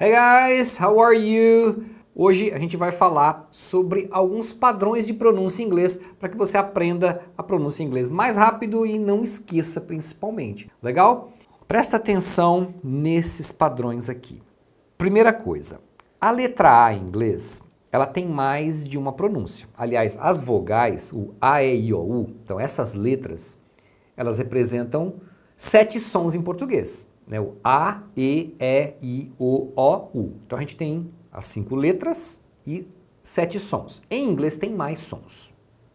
Hey guys, how are you? Hoje a gente vai falar sobre alguns padrões de pronúncia em inglês para que você aprenda a pronúncia em inglês mais rápido e não esqueça principalmente. Legal? Presta atenção nesses padrões aqui. Primeira coisa, a letra A em inglês, ela tem mais de uma pronúncia. Aliás, as vogais, o A, E, I, O, U, então essas letras, elas representam 7 sons em português. Né? O A, E, I, O, U. Então a gente tem as 5 letras e 7 sons. Em inglês tem mais sons.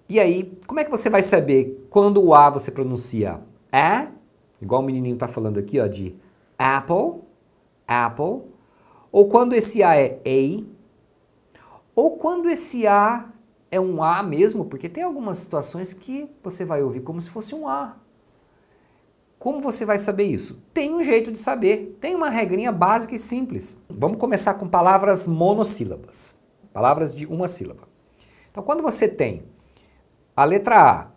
E aí, como é que você vai saber quando o A você pronuncia A, igual o menininho está falando aqui, ó, de apple, apple, ou quando esse A é A, ou quando esse A é um A mesmo, porque tem algumas situações que você vai ouvir como se fosse um A. Como você vai saber isso? Tem um jeito de saber, tem uma regrinha básica e simples. Vamos começar com palavras monossílabas, palavras de uma sílaba. Então, quando você tem a letra A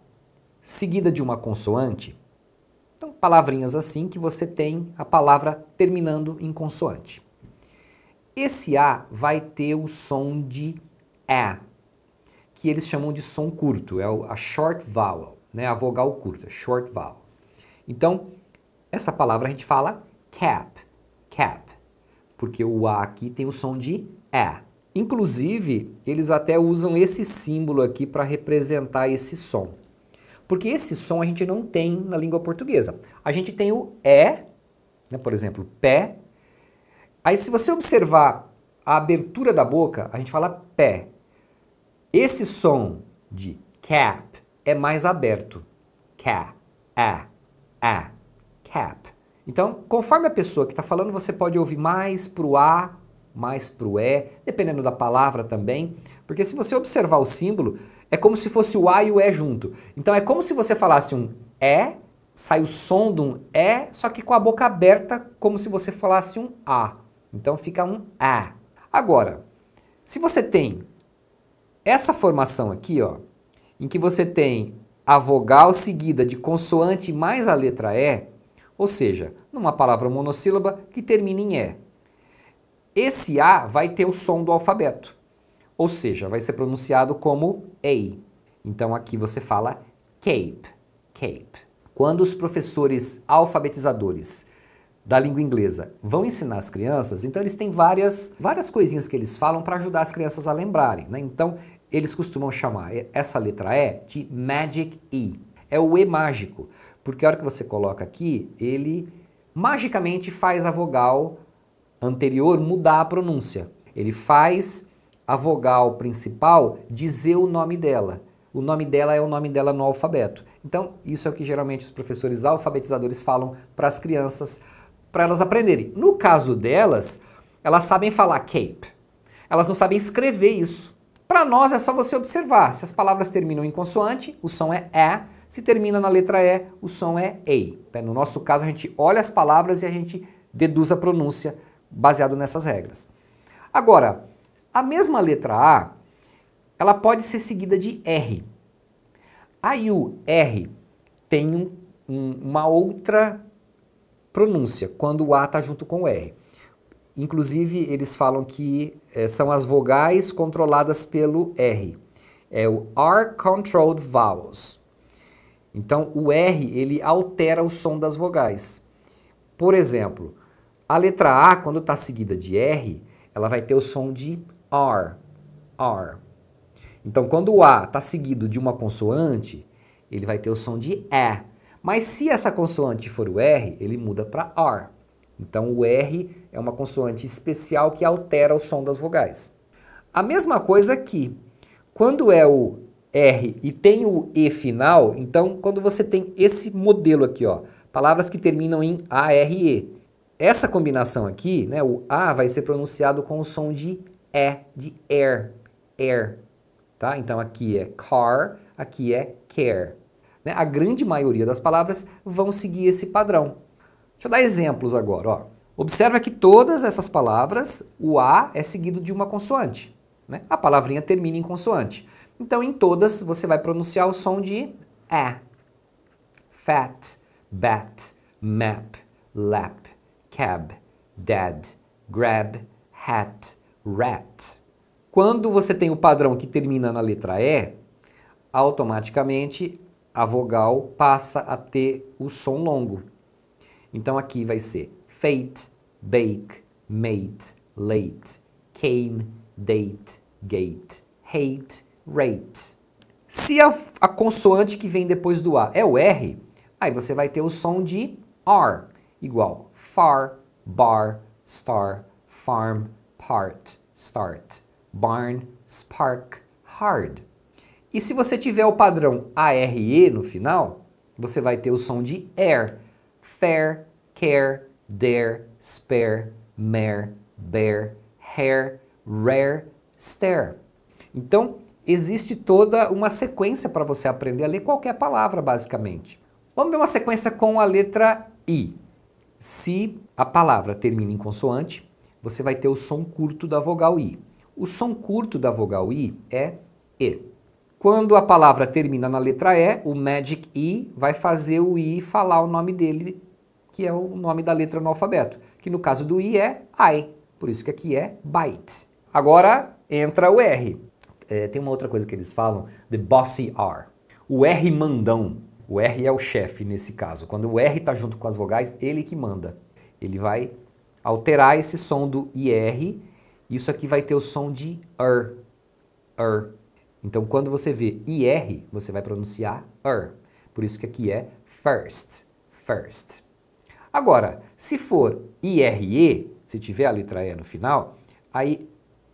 seguida de uma consoante, então palavrinhas assim que você tem a palavra terminando em consoante. Esse A vai ter o som de A, que eles chamam de som curto, é a short vowel, né? A vogal curta, short vowel. Então, essa palavra a gente fala cap, cap, porque o A aqui tem o som de A. Inclusive, eles até usam esse símbolo aqui para representar esse som. Porque esse som a gente não tem na língua portuguesa. A gente tem o E, né, por exemplo, pé. Aí se você observar a abertura da boca, a gente fala pé. Esse som de cap é mais aberto. Ca, a, cap. Então, conforme a pessoa que está falando, você pode ouvir mais para o A, mais para o E, dependendo da palavra também, porque se você observar o símbolo, é como se fosse o A e o E junto. Então, é como se você falasse um E, sai o som de um E, só que com a boca aberta, como se você falasse um A. Então, fica um A. Agora, se você tem essa formação aqui, ó, em que você tem a vogal seguida de consoante mais a letra E, ou seja, numa palavra monossílaba que termina em E. Esse A vai ter o som do alfabeto, ou seja, vai ser pronunciado como A. Então aqui você fala cape, cape. Quando os professores alfabetizadores da língua inglesa vão ensinar as crianças, então eles têm várias coisinhas que eles falam para ajudar as crianças a lembrarem, né? Então, eles costumam chamar essa letra E de Magic E. É o E mágico, porque a hora que você coloca aqui, ele magicamente faz a vogal anterior mudar a pronúncia. Ele faz a vogal principal dizer o nome dela. O nome dela é o nome dela no alfabeto. Então, isso é o que geralmente os professores alfabetizadores falam para as crianças, para elas aprenderem. No caso delas, elas sabem falar cape. Elas não sabem escrever isso. Para nós é só você observar. Se as palavras terminam em consoante, o som é A. Se termina na letra E, o som é A. No nosso caso, a gente olha as palavras e a gente deduz a pronúncia baseado nessas regras. Agora, a mesma letra A, ela pode ser seguida de R. Aí o R tem uma outra pronúncia, quando o A está junto com o R. Inclusive, eles falam que são as vogais controladas pelo R. É o R-controlled vowels. Então, o R, ele altera o som das vogais. Por exemplo, a letra A, quando está seguida de R, ela vai ter o som de R. R. Então, quando o A está seguido de uma consoante, ele vai ter o som de E. Mas se essa consoante for o R, ele muda para R. Então, o R é uma consoante especial que altera o som das vogais. A mesma coisa aqui. Quando é o R e tem o E final, então, quando você tem esse modelo aqui, ó, palavras que terminam em ARE, essa combinação aqui, né, o A vai ser pronunciado com o som de E, de air, air. Tá? Então, aqui é car, aqui é care. Né? A grande maioria das palavras vão seguir esse padrão. Deixa eu dar exemplos agora. Ó. Observa que todas essas palavras, o A é seguido de uma consoante. Né? A palavrinha termina em consoante. Então, em todas, você vai pronunciar o som de A. Fat, bat, map, lap, cab, dad, grab, hat, rat. Quando você tem o padrão que termina na letra E, automaticamente a vogal passa a ter o som longo. Então aqui vai ser fate, bake, mate, late, came, date, gate, hate, rate. Se a consoante que vem depois do A é o R, aí você vai ter o som de R, igual far, bar, star, farm, part, start, barn, spark, hard. E se você tiver o padrão ARE no final, você vai ter o som de air, fair, care, dare, spare, mare, bear, hair, rare, stare. Então, existe toda uma sequência para você aprender a ler qualquer palavra, basicamente. Vamos ver uma sequência com a letra I. Se a palavra termina em consoante, você vai ter o som curto da vogal I. O som curto da vogal I é E. Quando a palavra termina na letra E, o Magic E vai fazer o I falar o nome dele, que é o nome da letra no alfabeto, que no caso do I é I, por isso que aqui é bite. Agora entra o R. Tem uma outra coisa que eles falam, the bossy R. O R mandão. O R é o chefe nesse caso. Quando o R está junto com as vogais, ele que manda. Ele vai alterar esse som do IR. Isso aqui vai ter o som de er. Então, quando você vê IR, você vai pronunciar er. Por isso que aqui é first, first. Agora, se for IRE, se tiver a letra E no final, aí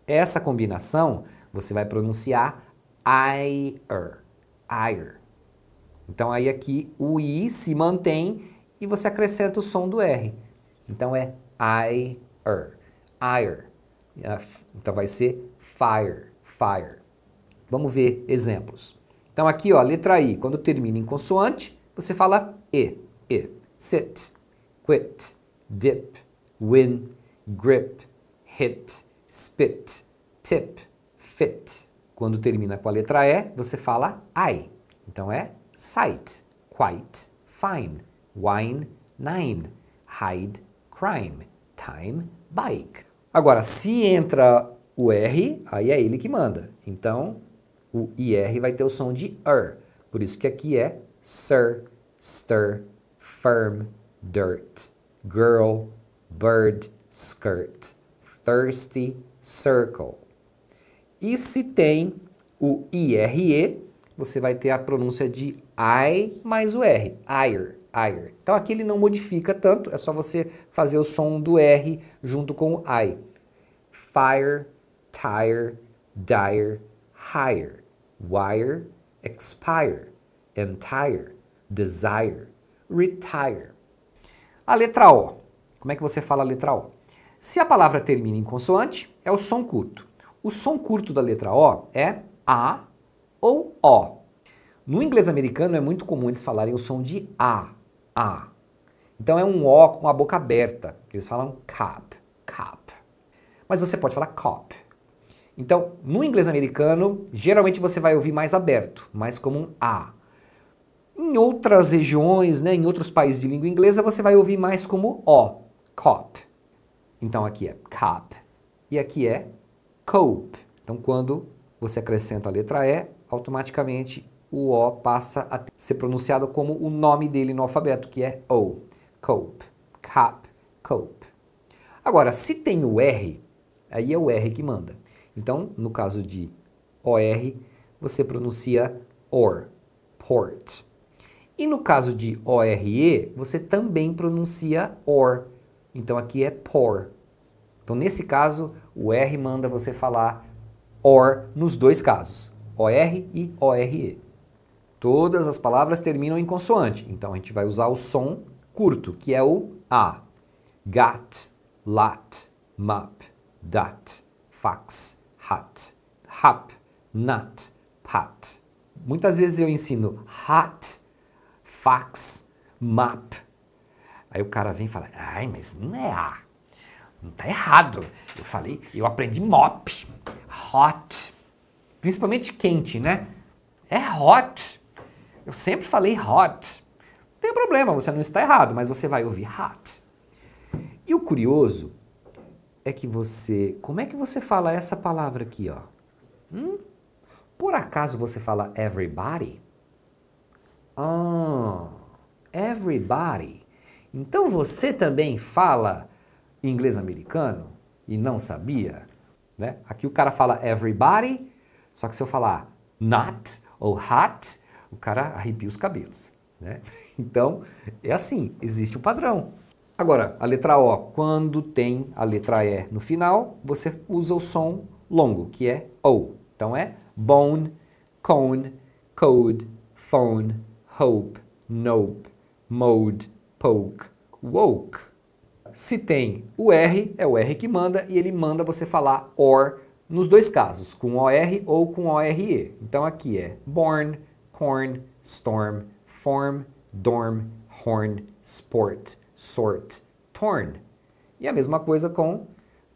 essa combinação você vai pronunciar ire. Então aí aqui o I se mantém e você acrescenta o som do R. Então é ire. Então vai ser fire, fire. Vamos ver exemplos. Então aqui, ó, letra I, quando termina em consoante, você fala E. Sit, quit, dip, win, grip, hit, spit, tip, fit. Quando termina com a letra E, você fala I. Então é sight, quite, fine, wine, nine, hide, crime, time, bike. Agora, se entra o R, aí é ele que manda. Então, o IR vai ter o som de Por isso que aqui é sir, stir, firm, dirt, girl, bird, skirt, thirsty, circle. E se tem o IRE, você vai ter a pronúncia de I mais o R, ire. Então aqui ele não modifica tanto, é só você fazer o som do R junto com o I. Fire, tire, dire, hire, wire, expire, entire, desire, retire. A letra O. Como é que você fala a letra O? Se a palavra termina em consoante, é o som curto. O som curto da letra O é A ou O. No inglês americano é muito comum eles falarem o som de A. Então é um O com a boca aberta. Eles falam cop. Mas você pode falar cop. Então, no inglês americano, geralmente você vai ouvir mais aberto, mais como um A. Em outras regiões, né, em outros países de língua inglesa, você vai ouvir mais como O, cop. Então aqui é cop e aqui é cope. Então quando você acrescenta a letra E, automaticamente o O passa a ser pronunciado como o nome dele no alfabeto, que é O, cope, cop, cope. Agora, se tem o R, aí é o R que manda. Então, no caso de OR, você pronuncia OR, port. E no caso de ORE, você também pronuncia OR. Então aqui é pour. Então nesse caso, o R manda você falar OR nos dois casos, OR e ORE. Todas as palavras terminam em consoante, então a gente vai usar o som curto, que é o A. Got, lot, mop, dot, fox, hot, hop, nut, pot. Muitas vezes eu ensino hot, fox, mop. Aí o cara vem e fala, ai, mas não é A. Não tá errado. Eu aprendi mop, hot. Principalmente quente, né? É hot. Eu sempre falei hot. Não tem problema, você não está errado, mas você vai ouvir hot. E o curioso é que você... Como é que você fala essa palavra aqui, ó? Por acaso você fala everybody? Ah, everybody. Então você também fala inglês americano e não sabia? Né? Aqui o cara fala everybody, só que se eu falar not ou hot, o cara arrepia os cabelos. Né? Então, é assim, existe um padrão. Agora, a letra O, quando tem a letra E no final, você usa o som longo, que é O. Então é bone, cone, code, phone, hope, nope, mode, poke, woke. Se tem o R, é o R que manda e ele manda você falar OR nos dois casos, com OR ou com ORE. Então aqui é born, corn, storm, form, dorm, horn, sport, sort, torn. E a mesma coisa com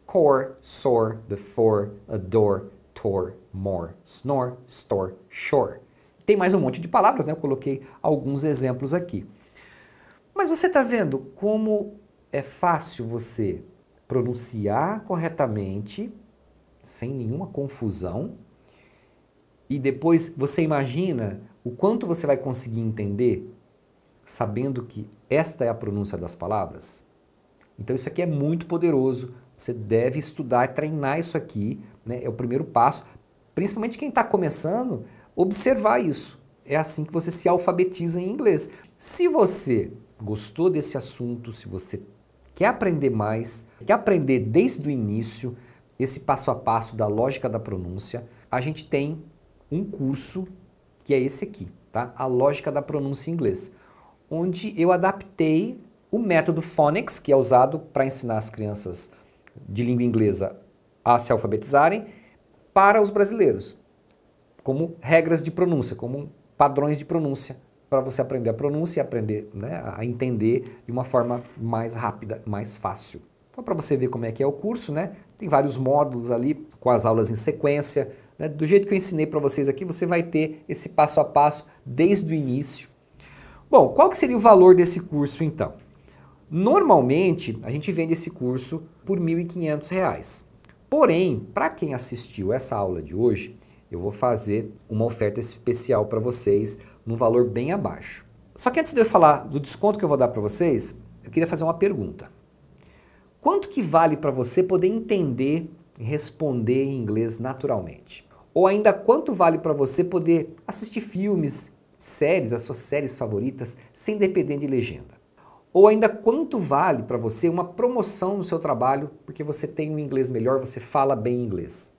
core, sore, before, adore, tore, more, snore, store, shore. Tem mais um monte de palavras, né? Eu coloquei alguns exemplos aqui. Mas você está vendo como é fácil você pronunciar corretamente, sem nenhuma confusão, e depois você imagina o quanto você vai conseguir entender sabendo que esta é a pronúncia das palavras? Então isso aqui é muito poderoso, você deve estudar e treinar isso aqui, né? É o primeiro passo, principalmente quem está começando, observar isso. É assim que você se alfabetiza em inglês. Se você gostou desse assunto, se você quer aprender mais, quer aprender desde o início, esse passo a passo da lógica da pronúncia, a gente tem um curso que é esse aqui, tá? A lógica da pronúncia em inglês, onde eu adaptei o método Phonics, que é usado para ensinar as crianças de língua inglesa a se alfabetizarem, para os brasileiros, como regras de pronúncia, como padrões de pronúncia, para você aprender a pronúncia e aprender, né, a entender de uma forma mais rápida, mais fácil. Então, para você ver como é que é o curso, né, tem vários módulos ali, com as aulas em sequência, né, do jeito que eu ensinei para vocês aqui, você vai ter esse passo a passo desde o início. Bom, qual que seria o valor desse curso então? Normalmente, a gente vende esse curso por R$ 1.500. Porém, para quem assistiu essa aula de hoje, eu vou fazer uma oferta especial para vocês num valor bem abaixo. Só que antes de eu falar do desconto que eu vou dar para vocês, eu queria fazer uma pergunta. Quanto que vale para você poder entender e responder em inglês naturalmente? Ou ainda quanto vale para você poder assistir filmes, séries, as suas séries favoritas, sem depender de legenda? Ou ainda quanto vale para você uma promoção no seu trabalho porque você tem um inglês melhor, você fala bem inglês?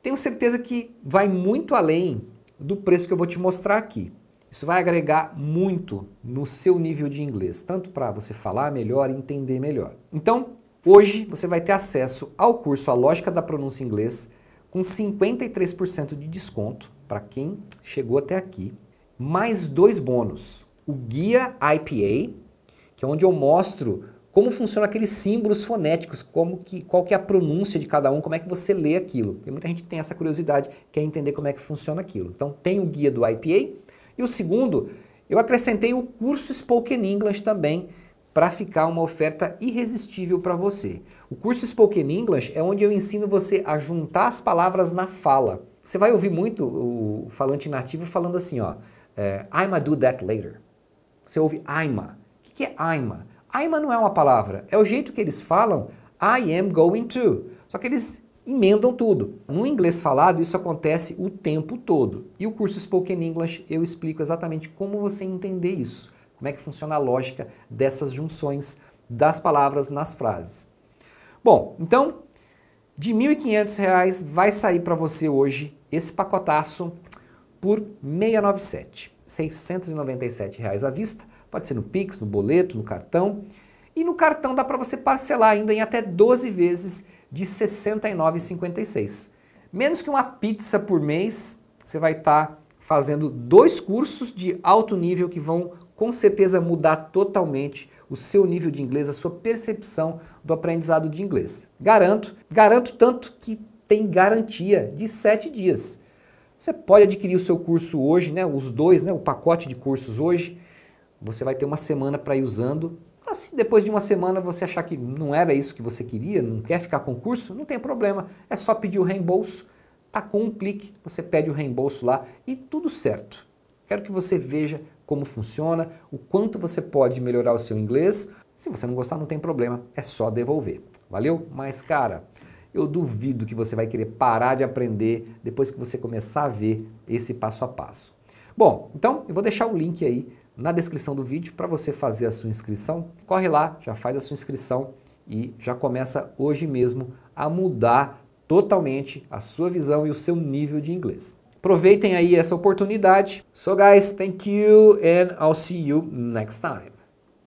Tenho certeza que vai muito além do preço que eu vou te mostrar aqui. Isso vai agregar muito no seu nível de inglês, tanto para você falar melhor e entender melhor. Então, hoje você vai ter acesso ao curso A Lógica da Pronúncia em Inglês com 53% de desconto para quem chegou até aqui, mais 2 bônus. O Guia IPA, que é onde eu mostro como funcionam aqueles símbolos fonéticos, qual que é a pronúncia de cada um, como é que você lê aquilo. Porque muita gente tem essa curiosidade, quer entender como é que funciona aquilo. Então tem o guia do IPA. E o segundo, eu acrescentei o curso Spoken English também, para ficar uma oferta irresistível para você. O curso Spoken English é onde eu ensino você a juntar as palavras na fala. Você vai ouvir muito o falante nativo falando assim, ó, I'ma do that later. Você ouve I'ma. O que é I'ma? I'ma não é uma palavra, é o jeito que eles falam I am going to. Só que eles emendam tudo. No inglês falado isso acontece o tempo todo. E o curso Spoken English eu explico exatamente como você entender isso. Como é que funciona a lógica dessas junções das palavras nas frases. Bom, então, de R$ 1.500 vai sair para você hoje esse pacotaço por R$ 697. R$ 697 à vista. Pode ser no Pix, no boleto, no cartão. E no cartão dá para você parcelar ainda em até 12 vezes de R$ 69,56. Menos que uma pizza por mês, você vai estar fazendo 2 cursos de alto nível que vão com certeza mudar totalmente o seu nível de inglês, a sua percepção do aprendizado de inglês. Garanto tanto que tem garantia de 7 dias. Você pode adquirir o seu curso hoje, né, os dois, né, o pacote de cursos hoje. Você vai ter uma semana para ir usando. Mas se depois de uma semana você achar que não era isso que você queria, não quer ficar com o curso, não tem problema, é só pedir o reembolso, tá com um clique, você pede o reembolso lá e tudo certo. Quero que você veja como funciona, o quanto você pode melhorar o seu inglês. Se você não gostar, não tem problema, é só devolver. Valeu? Mas, cara, eu duvido que você vai querer parar de aprender depois que você começar a ver esse passo a passo. Bom, então eu vou deixar o link aí na descrição do vídeo para você fazer a sua inscrição. Corre lá, já faz a sua inscrição e já começa hoje mesmo a mudar totalmente a sua visão e o seu nível de inglês. Aproveitem aí essa oportunidade. So guys, thank you and I'll see you next time.